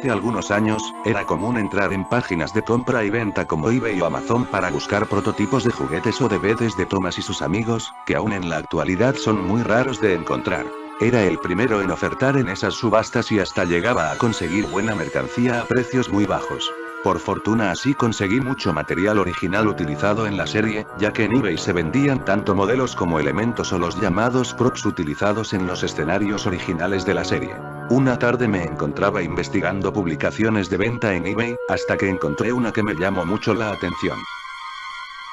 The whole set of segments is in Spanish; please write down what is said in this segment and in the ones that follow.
Hace algunos años, era común entrar en páginas de compra y venta como eBay o Amazon para buscar prototipos de juguetes o DVDs de Thomas y sus amigos, que aún en la actualidad son muy raros de encontrar. Era el primero en ofertar en esas subastas y hasta llegaba a conseguir buena mercancía a precios muy bajos. Por fortuna así conseguí mucho material original utilizado en la serie, ya que en eBay se vendían tanto modelos como elementos o los llamados props utilizados en los escenarios originales de la serie. Una tarde me encontraba investigando publicaciones de venta en eBay, hasta que encontré una que me llamó mucho la atención.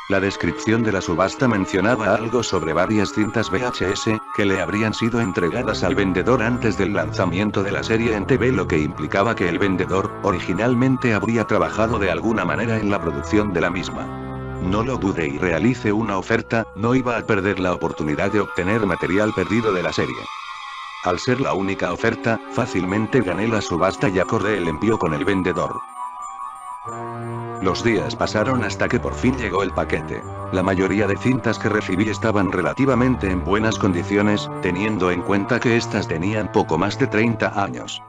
La descripción de la subasta mencionaba algo sobre varias cintas VHS, que le habrían sido entregadas al vendedor antes del lanzamiento de la serie en TV, lo que implicaba que el vendedor, originalmente habría trabajado de alguna manera en la producción de la misma. No lo dudé y realicé una oferta, no iba a perder la oportunidad de obtener material perdido de la serie. Al ser la única oferta, fácilmente gané la subasta y acordé el envío con el vendedor. Los días pasaron hasta que por fin llegó el paquete. La mayoría de cintas que recibí estaban relativamente en buenas condiciones, teniendo en cuenta que estas tenían poco más de 30 años.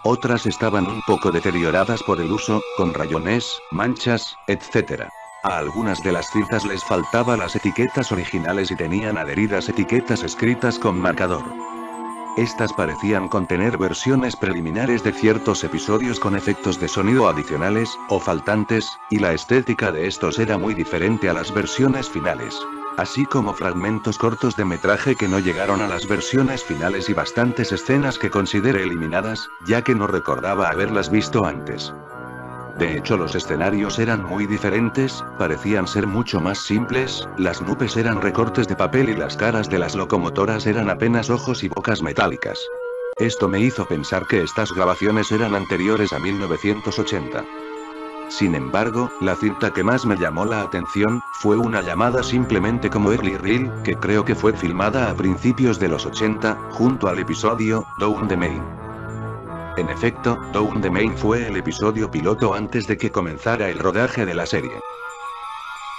Otras estaban un poco deterioradas por el uso, con rayones, manchas, etc. A algunas de las cintas les faltaba las etiquetas originales y tenían adheridas etiquetas escritas con marcador. Estas parecían contener versiones preliminares de ciertos episodios con efectos de sonido adicionales, o faltantes, y la estética de estos era muy diferente a las versiones finales. Así como fragmentos cortos de metraje que no llegaron a las versiones finales y bastantes escenas que consideré eliminadas, ya que no recordaba haberlas visto antes. De hecho, los escenarios eran muy diferentes, parecían ser mucho más simples, las nubes eran recortes de papel y las caras de las locomotoras eran apenas ojos y bocas metálicas. Esto me hizo pensar que estas grabaciones eran anteriores a 1980. Sin embargo, la cinta que más me llamó la atención, fue una llamada simplemente como Early Reel, que creo que fue filmada a principios de los 80, junto al episodio, Down the Main. En efecto, Down the Main fue el episodio piloto antes de que comenzara el rodaje de la serie.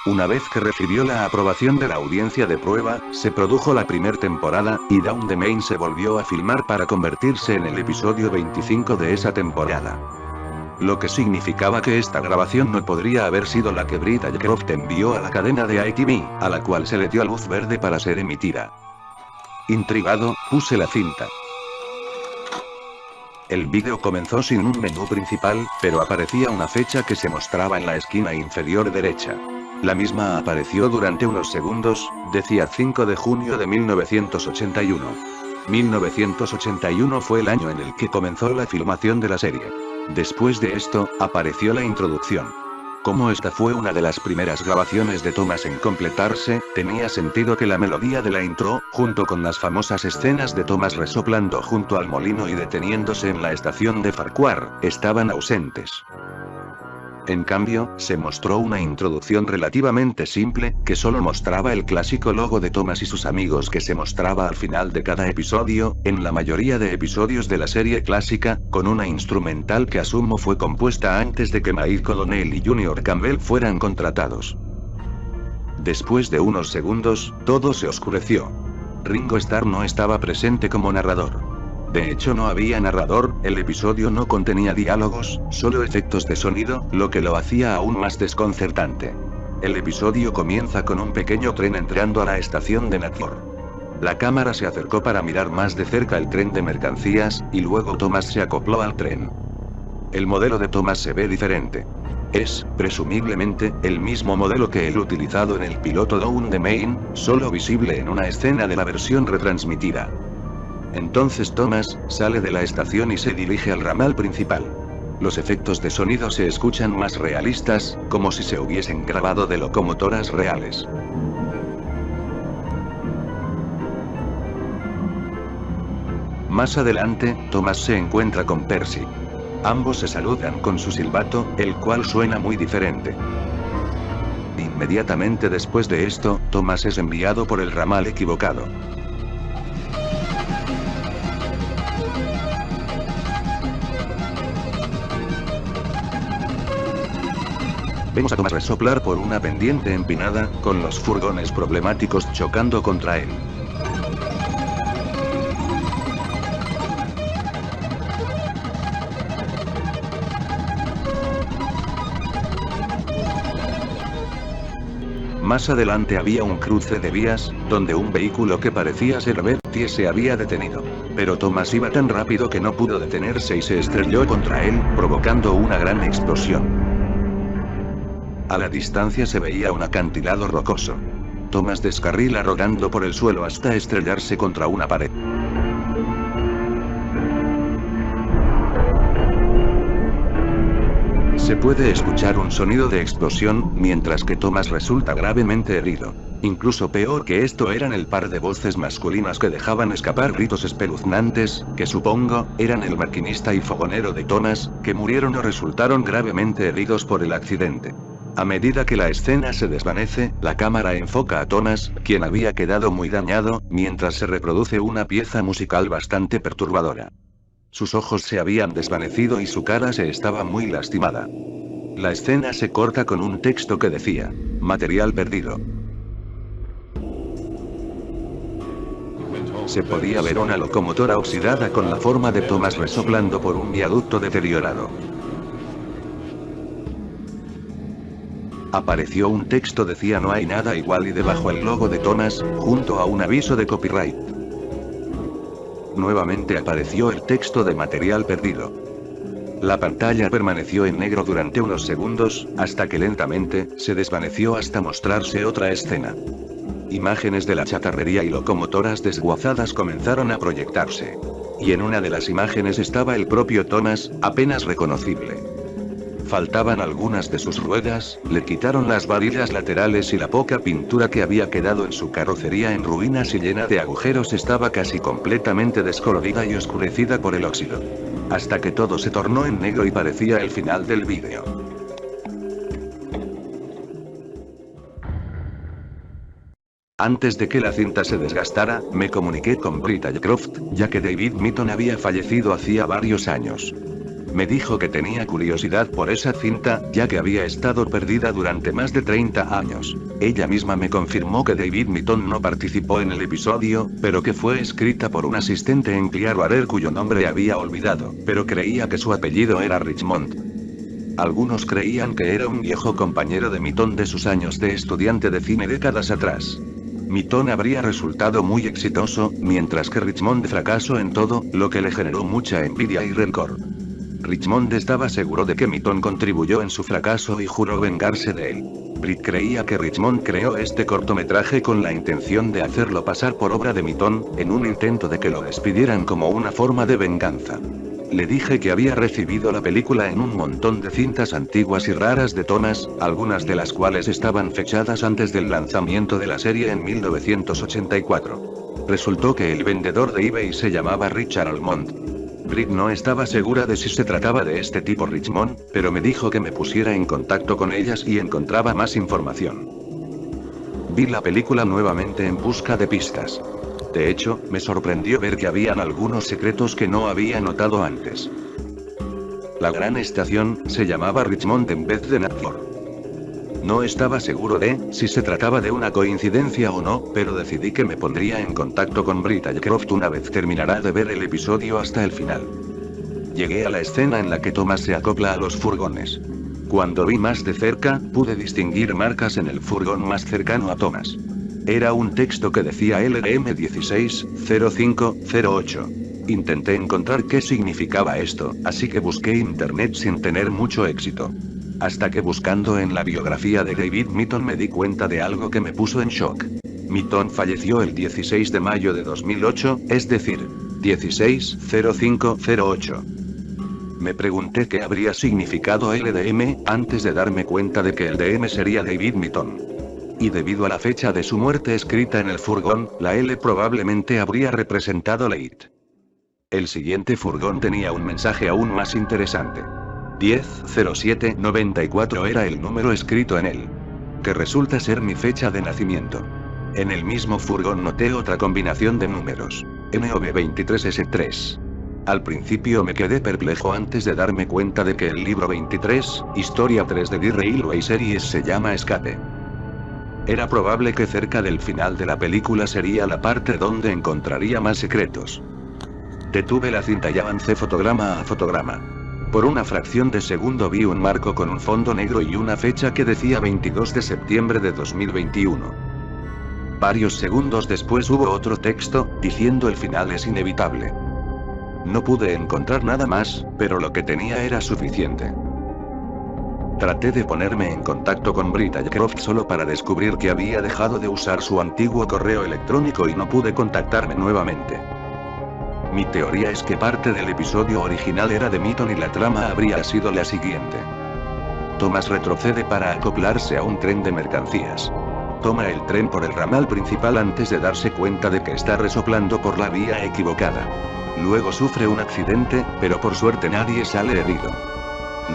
Una vez que recibió la aprobación de la audiencia de prueba, se produjo la primera temporada, y Down the Main se volvió a filmar para convertirse en el episodio 25 de esa temporada. Lo que significaba que esta grabación no podría haber sido la que Britt Ashcroft envió a la cadena de ITV, a la cual se le dio luz verde para ser emitida. Intrigado, puse la cinta. El vídeo comenzó sin un menú principal, pero aparecía una fecha que se mostraba en la esquina inferior derecha. La misma apareció durante unos segundos, decía 5 de junio de 1981. 1981 fue el año en el que comenzó la filmación de la serie. Después de esto, apareció la introducción. Como esta fue una de las primeras grabaciones de Thomas en completarse, tenía sentido que la melodía de la intro, junto con las famosas escenas de Thomas resoplando junto al molino y deteniéndose en la estación de Farquhar, estaban ausentes. En cambio, se mostró una introducción relativamente simple, que solo mostraba el clásico logo de Thomas y sus amigos que se mostraba al final de cada episodio, en la mayoría de episodios de la serie clásica, con una instrumental que asumo fue compuesta antes de que Michael O'Neill y Junior Campbell fueran contratados. Después de unos segundos, todo se oscureció. Ringo Starr no estaba presente como narrador. De hecho, no había narrador, el episodio no contenía diálogos, solo efectos de sonido, lo que lo hacía aún más desconcertante. El episodio comienza con un pequeño tren entrando a la estación de Natford. La cámara se acercó para mirar más de cerca el tren de mercancías, y luego Thomas se acopló al tren. El modelo de Thomas se ve diferente. Es, presumiblemente, el mismo modelo que el utilizado en el piloto Down the Main, solo visible en una escena de la versión retransmitida. Entonces Thomas sale de la estación y se dirige al ramal principal. Los efectos de sonido se escuchan más realistas, como si se hubiesen grabado de locomotoras reales. Más adelante, Thomas se encuentra con Percy. Ambos se saludan con su silbato, el cual suena muy diferente. Inmediatamente después de esto, Thomas es enviado por el ramal equivocado. Vemos a Thomas resoplar por una pendiente empinada, con los furgones problemáticos chocando contra él. Más adelante había un cruce de vías, donde un vehículo que parecía ser Bertie se había detenido. Pero Thomas iba tan rápido que no pudo detenerse y se estrelló contra él, provocando una gran explosión. A la distancia se veía un acantilado rocoso. Thomas descarrila rodando por el suelo hasta estrellarse contra una pared. Se puede escuchar un sonido de explosión, mientras que Thomas resulta gravemente herido. Incluso peor que esto eran el par de voces masculinas que dejaban escapar gritos espeluznantes, que supongo, eran el maquinista y fogonero de Thomas, que murieron o resultaron gravemente heridos por el accidente. A medida que la escena se desvanece, la cámara enfoca a Thomas, quien había quedado muy dañado, mientras se reproduce una pieza musical bastante perturbadora. Sus ojos se habían desvanecido y su cara se estaba muy lastimada. La escena se corta con un texto que decía: material perdido. Se podía ver una locomotora oxidada con la forma de Thomas resoplando por un viaducto deteriorado. Apareció un texto decía no hay nada igual y debajo el logo de Thomas, junto a un aviso de copyright. Nuevamente apareció el texto de material perdido. La pantalla permaneció en negro durante unos segundos, hasta que lentamente, se desvaneció hasta mostrarse otra escena. Imágenes de la chatarrería y locomotoras desguazadas comenzaron a proyectarse. Y en una de las imágenes estaba el propio Thomas, apenas reconocible. Faltaban algunas de sus ruedas, le quitaron las varillas laterales y la poca pintura que había quedado en su carrocería en ruinas y llena de agujeros estaba casi completamente descolorida y oscurecida por el óxido. Hasta que todo se tornó en negro y parecía el final del vídeo. Antes de que la cinta se desgastara, me comuniqué con Britt Ashcroft, ya que David Mitton había fallecido hacía varios años. Me dijo que tenía curiosidad por esa cinta, ya que había estado perdida durante más de 30 años. Ella misma me confirmó que David Mitton no participó en el episodio, pero que fue escrita por un asistente en Clearwater cuyo nombre había olvidado, pero creía que su apellido era Richmond. Algunos creían que era un viejo compañero de Mitton de sus años de estudiante de cine décadas atrás. Mitton habría resultado muy exitoso, mientras que Richmond fracasó en todo, lo que le generó mucha envidia y rencor. Richmond estaba seguro de que Mitton contribuyó en su fracaso y juró vengarse de él. Britt creía que Richmond creó este cortometraje con la intención de hacerlo pasar por obra de Mitton, en un intento de que lo despidieran como una forma de venganza. Le dije que había recibido la película en un montón de cintas antiguas y raras de Thomas, algunas de las cuales estaban fechadas antes del lanzamiento de la serie en 1984. Resultó que el vendedor de eBay se llamaba Richard Almond. Britt no estaba segura de si se trataba de este tipo Richmond, pero me dijo que me pusiera en contacto con ellas y encontraba más información. Vi la película nuevamente en busca de pistas. De hecho, me sorprendió ver que habían algunos secretos que no había notado antes. La gran estación se llamaba Richmond en vez de Natford. No estaba seguro de si se trataba de una coincidencia o no, pero decidí que me pondría en contacto con Britt Ashcroft una vez terminara de ver el episodio hasta el final. Llegué a la escena en la que Thomas se acopla a los furgones. Cuando vi más de cerca, pude distinguir marcas en el furgón más cercano a Thomas. Era un texto que decía LDM 160508. Intenté encontrar qué significaba esto, así que busqué internet sin tener mucho éxito. Hasta que buscando en la biografía de David Mitton me di cuenta de algo que me puso en shock. Mitton falleció el 16 de mayo de 2008, es decir, 160508. Me pregunté qué habría significado LDM, antes de darme cuenta de que el DM sería David Mitton. Y debido a la fecha de su muerte escrita en el furgón, la L probablemente habría representado Late. El siguiente furgón tenía un mensaje aún más interesante. 100794 era el número escrito en él. Que resulta ser mi fecha de nacimiento. En el mismo furgón noté otra combinación de números. NOV23S3. Al principio me quedé perplejo antes de darme cuenta de que el libro 23, Historia 3 de The Railway Series se llama Escape. Era probable que cerca del final de la película sería la parte donde encontraría más secretos. Detuve la cinta y avancé fotograma a fotograma. Por una fracción de segundo vi un marco con un fondo negro y una fecha que decía 22 de septiembre de 2021. Varios segundos después hubo otro texto, diciendo el final es inevitable. No pude encontrar nada más, pero lo que tenía era suficiente. Traté de ponerme en contacto con Britta Croft solo para descubrir que había dejado de usar su antiguo correo electrónico y no pude contactarme nuevamente. Mi teoría es que parte del episodio original era de Milton y la trama habría sido la siguiente. Thomas retrocede para acoplarse a un tren de mercancías. Toma el tren por el ramal principal antes de darse cuenta de que está resoplando por la vía equivocada. Luego sufre un accidente, pero por suerte nadie sale herido.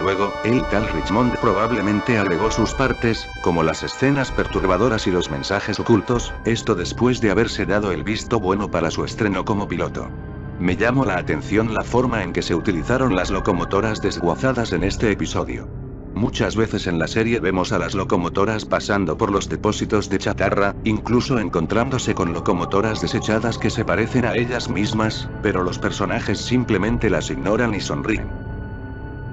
Luego, el tal Richmond probablemente agregó sus partes, como las escenas perturbadoras y los mensajes ocultos, esto después de haberse dado el visto bueno para su estreno como piloto. Me llamó la atención la forma en que se utilizaron las locomotoras desguazadas en este episodio. Muchas veces en la serie vemos a las locomotoras pasando por los depósitos de chatarra, incluso encontrándose con locomotoras desechadas que se parecen a ellas mismas, pero los personajes simplemente las ignoran y sonríen.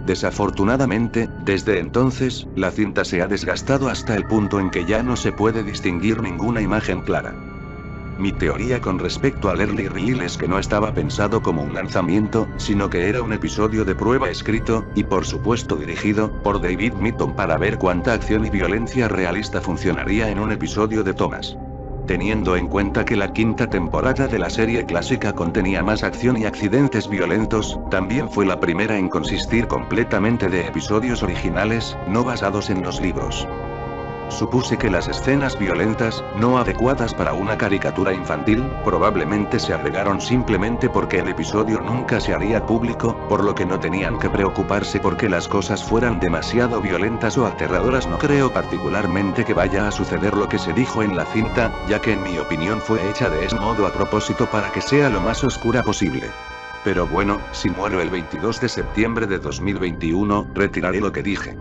Desafortunadamente, desde entonces, la cinta se ha desgastado hasta el punto en que ya no se puede distinguir ninguna imagen clara. Mi teoría con respecto al Early Reel es que no estaba pensado como un lanzamiento, sino que era un episodio de prueba escrito, y por supuesto dirigido, por David Mitton para ver cuánta acción y violencia realista funcionaría en un episodio de Thomas. Teniendo en cuenta que la quinta temporada de la serie clásica contenía más acción y accidentes violentos, también fue la primera en consistir completamente de episodios originales, no basados en los libros. Supuse que las escenas violentas, no adecuadas para una caricatura infantil, probablemente se agregaron simplemente porque el episodio nunca se haría público, por lo que no tenían que preocuparse porque las cosas fueran demasiado violentas o aterradoras. No creo particularmente que vaya a suceder lo que se dijo en la cinta, ya que en mi opinión fue hecha de ese modo a propósito para que sea lo más oscura posible. Pero bueno, si muero el 22 de septiembre de 2021, retiraré lo que dije.